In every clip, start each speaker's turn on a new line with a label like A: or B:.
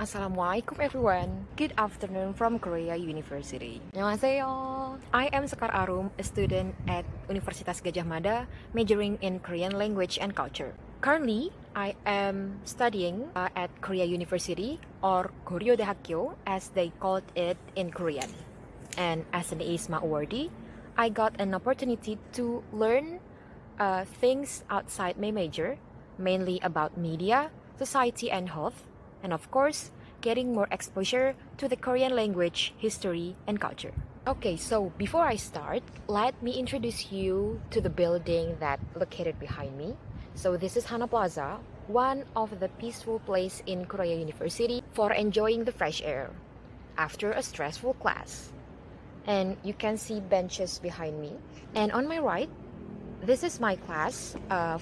A: Assalamualaikum everyone. Good afternoon from Korea University. 안녕하세요. I am Sekar Arum, a student at Universitas Gadjah Mada, majoring in Korean language and culture. Currently, I am studying at Korea University, or Goryeo as they called it in Korean. And as an IISMA awardee, I got an opportunity to learn things outside my major, mainly about media, society, and health, and of course, getting more exposure to the Korean language, history, and culture. Okay, so before I start, let me introduce you to the building that located behind me. So this is Hana Plaza, one of the peaceful place in Korea University for enjoying the fresh air after a stressful class. And you can see benches behind me. And on my right, this is my class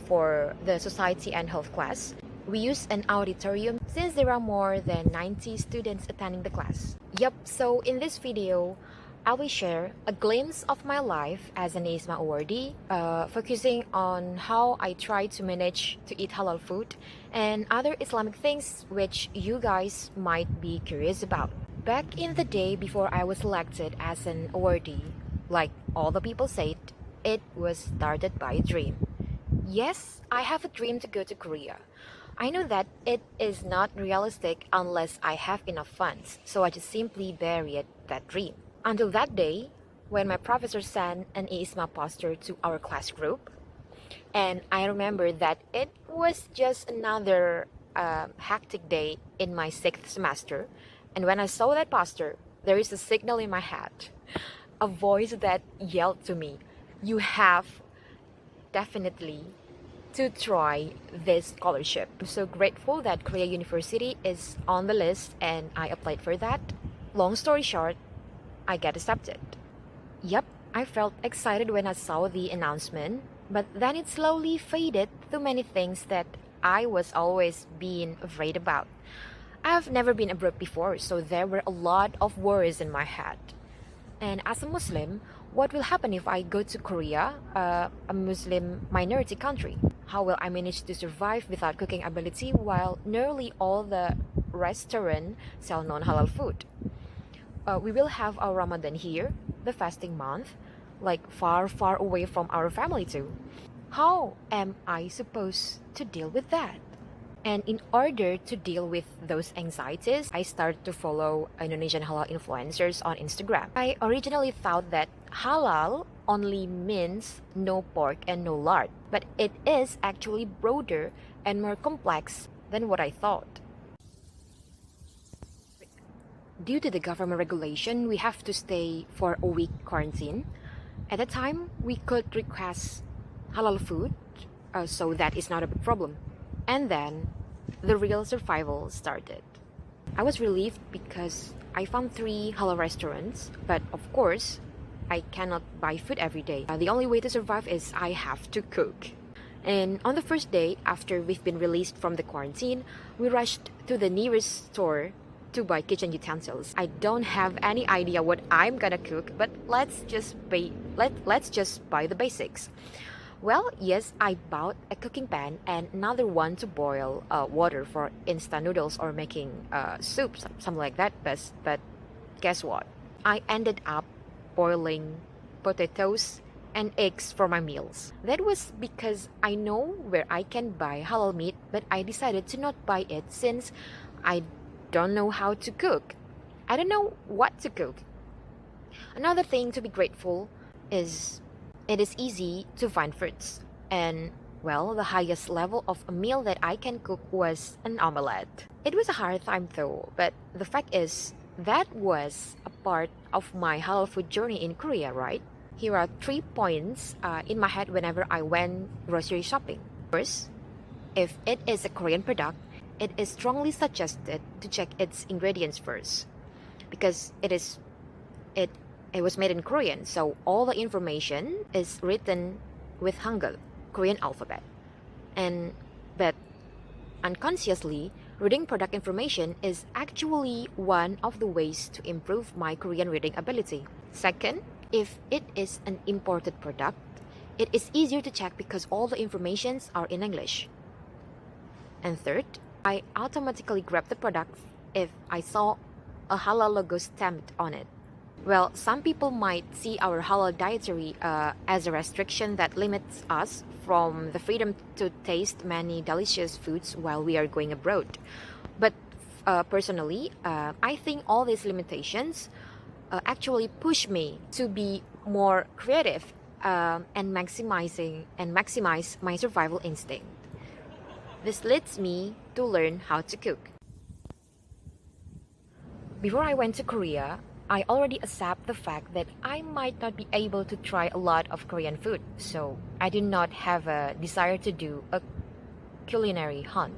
A: for the society and health class. We use an auditorium since there are more than 90 students attending the class. Yup, so in this video, I will share a glimpse of my life as an IISMA awardee, focusing on how I try to manage to eat halal food and other Islamic things which you guys might be curious about. Back in the day before I was elected as an awardee, like all the people said, it was started by a dream. Yes, I have a dream to go to Korea. I know that it is not realistic unless I have enough funds, so I just simply buried that dream. Until that day, when my professor sent an IISMA poster to our class group, and I remember that it was just another hectic day in my 6th semester, and when I saw that poster, there is a signal in my head, a voice that yelled to me, "You have definitely to try this scholarship." I'm so grateful that Korea University is on the list and I applied for that. Long story short, I get accepted. Yep, I felt excited when I saw the announcement, but then it slowly faded to many things that I was always being afraid about. I've never been abroad before, so there were a lot of worries in my head. And as a Muslim, what will happen if I go to Korea, a Muslim minority country? How will I manage to survive without cooking ability while nearly all the restaurants sell non-halal food? We will have our Ramadan here, the fasting month, like far, far away from our family too. How am I supposed to deal with that? And in order to deal with those anxieties, I started to follow Indonesian halal influencers on Instagram. I originally thought that halal only means no pork and no lard, but it is actually broader and more complex than what I thought. Due to the government regulation, we have to stay for a week quarantine. At the time, we could request halal food, so that is not a big problem. And then, the real survival started. I was relieved because I found 3 halal restaurants, but of course, I cannot buy food every day. The only way to survive is I have to cook. And on the first day, after we've been released from the quarantine, we rushed to the nearest store to buy kitchen utensils. I don't have any idea what I'm gonna cook, but let's just buy the basics. Well, yes, I bought a cooking pan and another one to boil water for instant noodles or making soup, something like that. But guess what? I ended up boiling potatoes and eggs for my meals. That was because I know where I can buy halal meat, but I decided to not buy it since I don't know how to cook. I don't know what to cook. Another thing to be grateful is it is easy to find fruits. And, well, the highest level of a meal that I can cook was an omelette. It was a hard time though, but the fact is, that was a part of my halal food journey in Korea, right? Here are 3 points in my head whenever I went grocery shopping. First, if it is a Korean product, it is strongly suggested to check its ingredients first, because it was made in Korean, so all the information is written with Hangul, Korean alphabet. But unconsciously, reading product information is actually one of the ways to improve my Korean reading ability. Second, if it is an imported product, it is easier to check because all the informations are in English. And third, I automatically grab the product if I saw a halal logo stamped on it. Well, some people might see our halal dietary as a restriction that limits us from the freedom to taste many delicious foods while we are going abroad. But personally, I think all these limitations actually push me to be more creative and maximize my survival instinct. This leads me to learn how to cook. Before I went to Korea, I already accept the fact that I might not be able to try a lot of Korean food, so I did not have a desire to do a culinary hunt.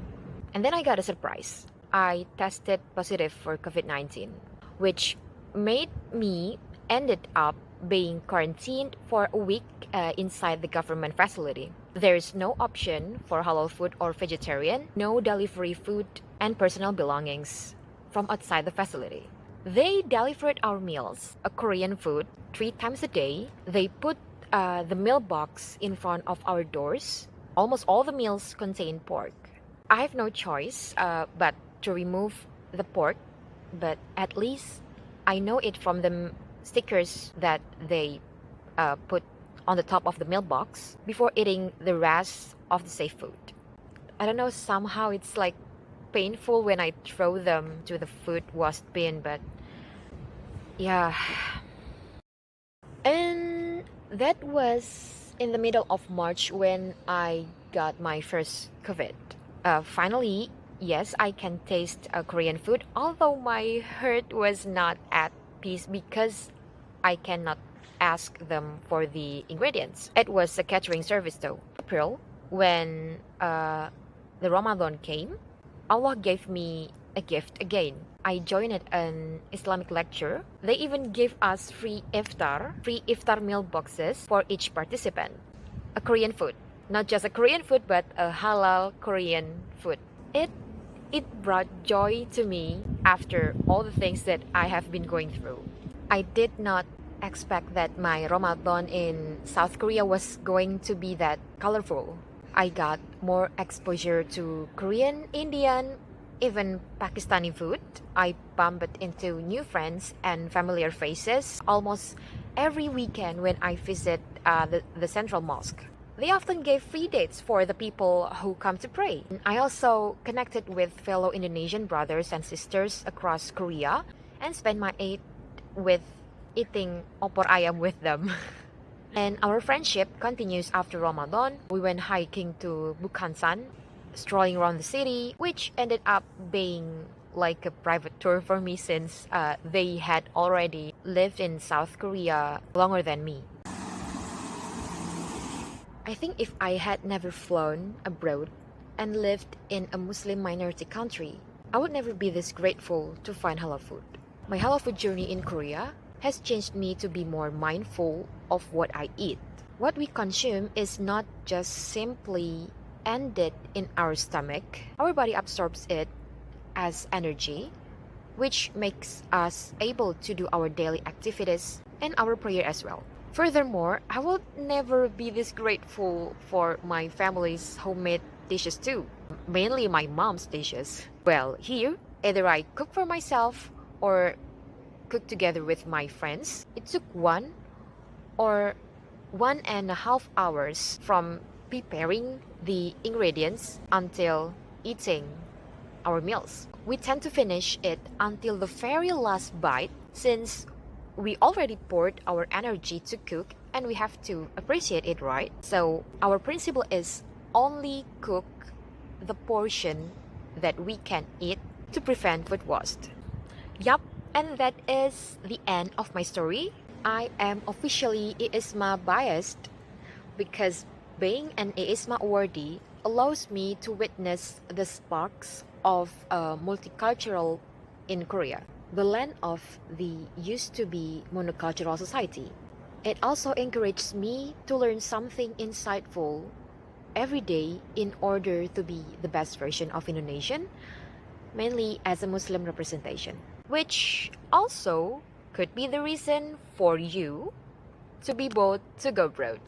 A: And then I got a surprise. I tested positive for COVID-19, which made me ended up being quarantined for a week inside the government facility. There's no option for halal food or vegetarian, no delivery food, and personal belongings from outside the facility. They delivered our meals, a Korean food, 3 times a day. They put the meal box in front of our doors. Almost all the meals contain pork. I have no choice but to remove the pork, but at least I know it from the stickers that they put on the top of the mailbox before eating the rest of the safe food. I don't know, somehow it's like painful when I throw them to the food waste bin, but yeah. And that was in the middle of March when I got my first COVID. Finally, yes, I can taste Korean food, although my heart was not at peace because I cannot ask them for the ingredients. It was a catering service though. April, when the Ramadan came, Allah gave me a gift again. I joined an Islamic lecture. They even gave us free iftar meal boxes for each participant. A Korean food. Not just a Korean food, but a halal Korean food. It brought joy to me after all the things that I have been going through. I did not expect that my Ramadan in South Korea was going to be that colorful. I got more exposure to Korean, Indian, even Pakistani food. I bumped into new friends and familiar faces almost every weekend when I visit the Central Mosque. They often gave free dates for the people who come to pray. I also connected with fellow Indonesian brothers and sisters across Korea and spent my Eid with eating opor ayam with them. And our friendship continues after Ramadan. We went hiking to Bukhansan, strolling around the city, which ended up being like a private tour for me since they had already lived in South Korea longer than me. I think if I had never flown abroad and lived in a Muslim minority country, I would never be this grateful to find halal food. My halal food journey in Korea has changed me to be more mindful of what I eat. What we consume is not just simply ended in our stomach. Our body absorbs it as energy, which makes us able to do our daily activities and our prayer as well. Furthermore, I will never be this grateful for my family's homemade dishes too, mainly my mom's dishes. Well, here, either I cook for myself or cook together with my friends. It took 1.5 hours from preparing the ingredients until eating our meals. We tend to finish it until the very last bite since we already poured our energy to cook and we have to appreciate it, right? So our principle is only cook the portion that we can eat to prevent food waste. Yup, and that is the end of my story. I am officially IISMA biased because being an IISMA awardee allows me to witness the sparks of a multicultural in Korea, the land of the used to be monocultural society. It also encourages me to learn something insightful every day in order to be the best version of Indonesian, mainly as a Muslim representation, which also could be the reason for you to be bold to go abroad.